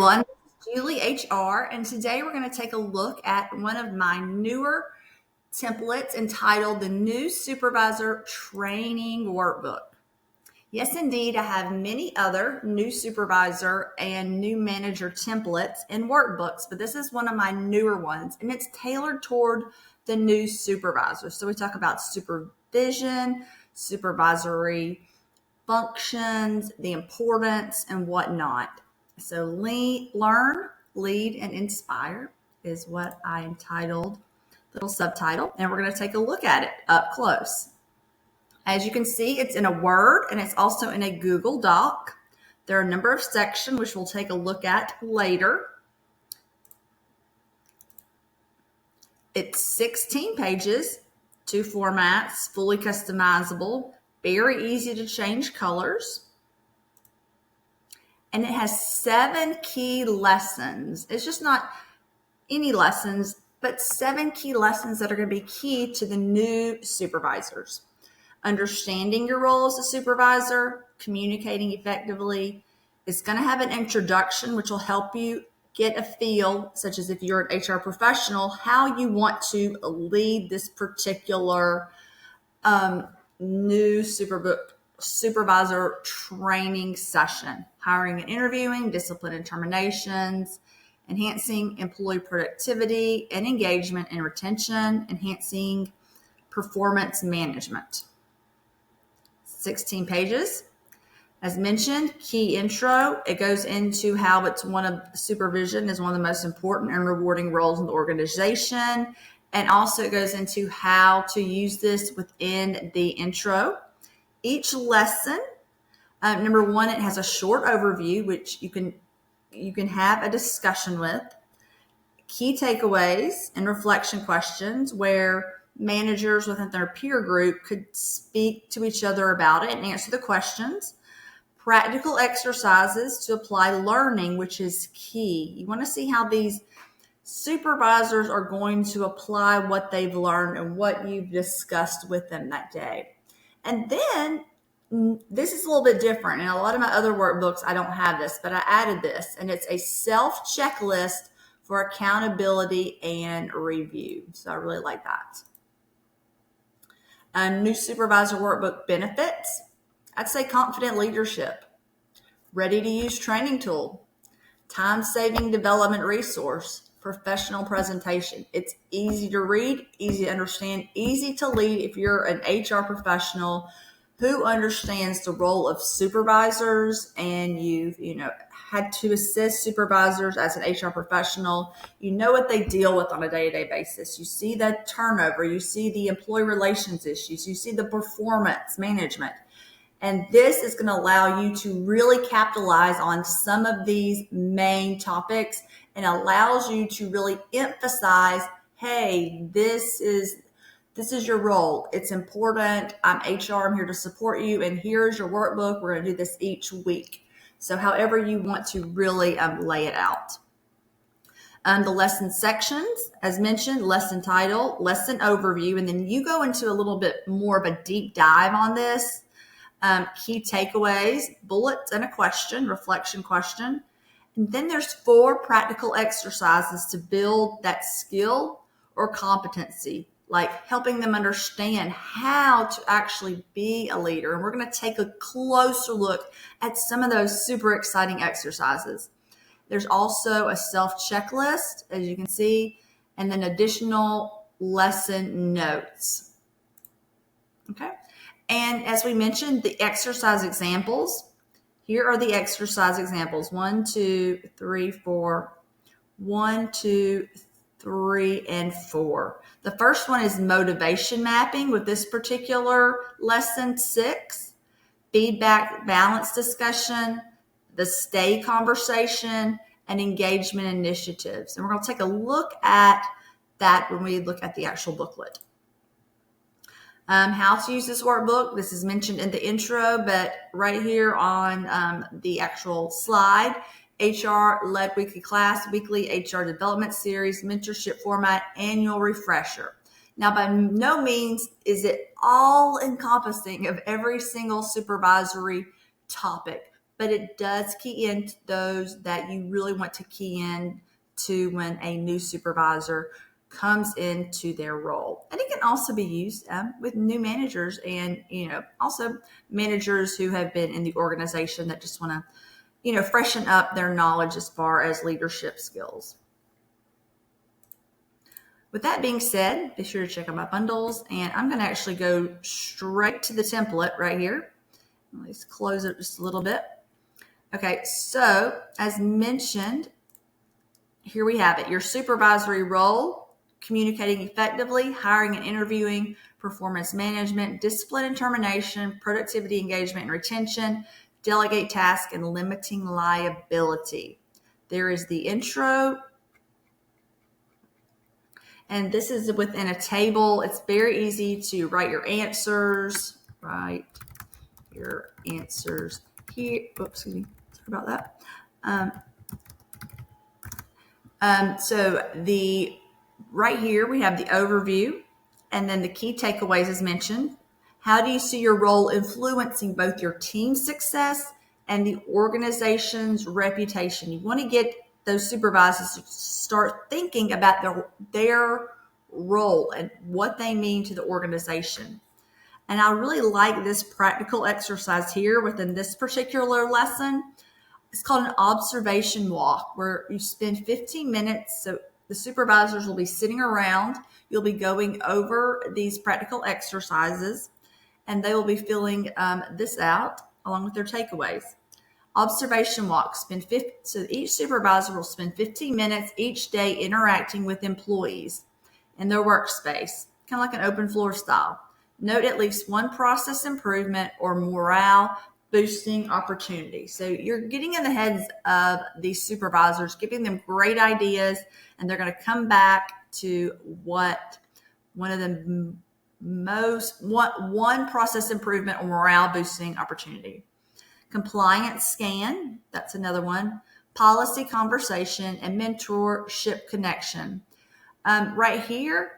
everyone. This is Julie HR, and today we're going to take a look at one of my newer templates entitled the New Supervisor Training Workbook. Yes, indeed, I have many other new supervisor and new manager templates and workbooks, but this is one of my newer ones, and it's tailored toward the new supervisor. So we talk about supervision, supervisory functions, the importance, and whatnot. So learn, lead, and inspire is what I entitled little subtitle, and we're going to take a look at it up close. As you can see, it's in a Word and it's also in a Google Doc. There are a number of sections which we'll take a look at later. It's 16 pages, 2 formats, fully customizable, very easy to change colors. And it has 7 key lessons. It's just not any lessons, but 7 key lessons that are going to be key to the new supervisors. Understanding your role as a supervisor, communicating effectively. It's going to have an introduction, which will help you get a feel, such as if you're an HR professional, how you want to lead this particular new supervisor training session. Hiring and interviewing, discipline and terminations, enhancing employee productivity and engagement and retention, enhancing performance management. 16 pages. As mentioned, key intro. It goes into how supervision is one of the most important and rewarding roles in the organization. And also it goes into how to use this within the intro. Each lesson, number 1, it has a short overview, which you can have a discussion with. Key takeaways and reflection questions where managers within their peer group could speak to each other about it and answer the questions. Practical exercises to apply learning, which is key. You want to see how these supervisors are going to apply what they've learned and what you've discussed with them that day. And then this is a little bit different. In a lot of my other workbooks, I don't have this, but I added this, and it's a self-checklist for accountability and review. So I really like that. New supervisor workbook benefits. I'd say confident leadership, ready to use training tool, time-saving development resource, professional presentation. It's easy to read, easy to understand, easy to lead if you're an HR professional who understands the role of supervisors and you've had to assist supervisors as an HR professional. You know what they deal with on a day-to-day basis. You see the turnover, you see the employee relations issues, you see the performance management. And this is going to allow you to really capitalize on some of these main topics and allows you to really emphasize, hey, this is your role. It's important. I'm HR. I'm here to support you. And here's your workbook. We're going to do this each week. So however you want to really lay it out. The lesson sections, as mentioned, lesson title, lesson overview, and then you go into a little bit more of a deep dive on this. Key takeaways, bullets and a question, reflection question. And then there's 4 practical exercises to build that skill or competency, like helping them understand how to actually be a leader. And we're going to take a closer look at some of those super exciting exercises. There's also a self-checklist, as you can see, and then additional lesson notes. Okay. And as we mentioned, the exercise examples. Here are the exercise examples. 1, 2, 3, 4. 1, 2, 3, and 4. The first one is motivation mapping with this particular lesson 6. Feedback balance discussion, the stay conversation, and engagement initiatives. And we're going to take a look at that when we look at the actual booklet. How to use this workbook. This is mentioned in the intro, but right here on the actual slide, HR-led weekly class, weekly HR development series, mentorship format, annual refresher. Now, by no means is it all encompassing of every single supervisory topic, but it does key into those that you really want to key in to when a new supervisor comes into their role. And it can also be used with new managers and, also managers who have been in the organization that just want to, freshen up their knowledge as far as leadership skills. With that being said, be sure to check out my bundles, and I'm going to actually go straight to the template right here. Let's close it just a little bit. Okay, so as mentioned, here we have it. Your supervisory role, communicating effectively, hiring and interviewing, performance management, discipline and termination, productivity, engagement and retention, delegate task, and limiting liability. There is the intro. And this is within a table. It's very easy to write your answers. Write your answers here. Oops, excuse me. Sorry about that. So right here we have the overview, and then the key takeaways as mentioned. How do you see your role influencing both your team's success and the organization's reputation? You want to get those supervisors to start thinking about their role and what they mean to the organization. And I really like this practical exercise here within this particular lesson. It's called an observation walk, where you spend 15 minutes. So the supervisors will be sitting around. You'll be going over these practical exercises, and they will be filling this out along with their takeaways. Observation walk. So each supervisor will spend 15 minutes each day interacting with employees in their workspace, kind of like an open floor style. Note at least one process improvement or morale boosting opportunity. So you're getting in the heads of these supervisors, giving them great ideas, and they're going to come back to what one process improvement or morale boosting opportunity. Compliance scan, that's another one. Policy conversation and mentorship connection. Right here,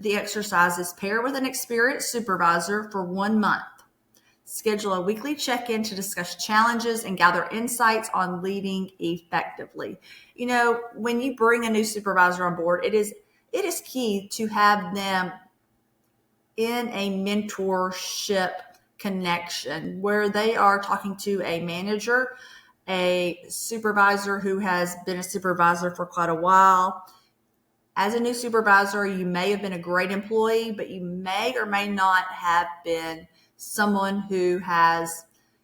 the exercises: pair with an experienced supervisor for 1 month. Schedule a weekly check-in to discuss challenges and gather insights on leading effectively. When you bring a new supervisor on board, it is key to have them in a mentorship connection where they are talking to a manager, a supervisor who has been a supervisor for quite a while. As a new supervisor, you may have been a great employee, but you may or may not have been someone who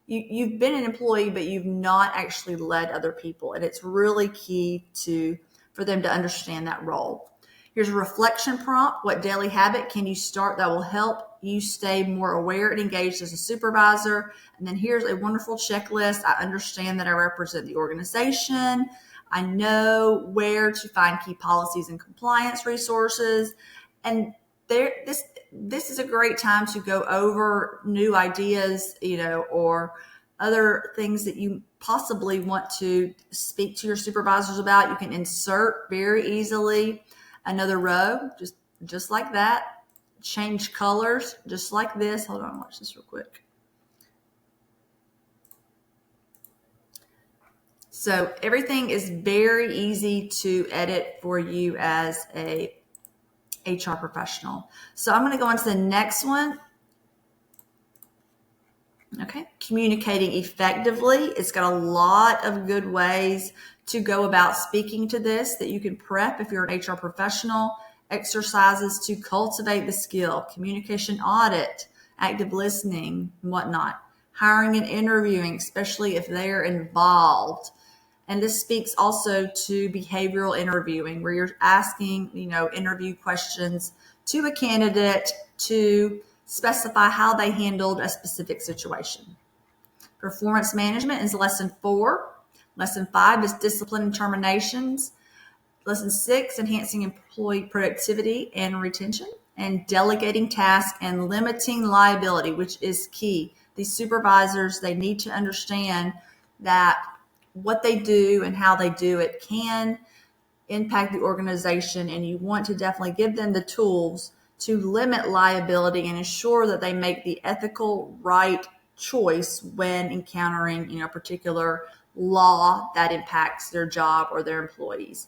you've been an employee, but you've not actually led other people. And it's really key for them to understand that role. Here's a reflection prompt. What daily habit can you start that will help you stay more aware and engaged as a supervisor? And then here's a wonderful checklist. I understand that I represent the organization. I know where to find key policies and compliance resources. And this is a great time to go over new ideas, or other things that you possibly want to speak to your supervisors about. You can insert very easily another row, just like that. Change colors, just like this. Hold on, watch this real quick. So everything is very easy to edit for you as a HR professional. So I'm going to go on to the next one. Okay, communicating effectively. It's got a lot of good ways to go about speaking to this that you can prep if you're an HR professional. Exercises to cultivate the skill, communication audit, active listening, and whatnot. Hiring and interviewing, especially if they're involved. And this speaks also to behavioral interviewing, where you're asking, interview questions to a candidate to specify how they handled a specific situation. Performance management is lesson 4. Lesson 5 is discipline and terminations. Lesson 6, enhancing employee productivity and retention. And delegating tasks and limiting liability, which is key. These supervisors, they need to understand that what they do and how they do it can impact the organization, and you want to definitely give them the tools to limit liability and ensure that they make the ethical, right choice when encountering, a particular law that impacts their job or their employees.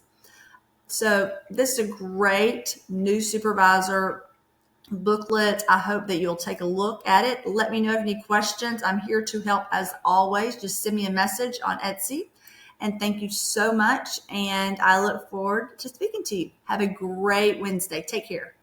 So this is a great new supervisor booklet. I hope that you'll take a look at it. Let me know if you have any questions. I'm here to help as always. Just send me a message on Etsy. And thank you so much. And I look forward to speaking to you. Have a great Wednesday. Take care.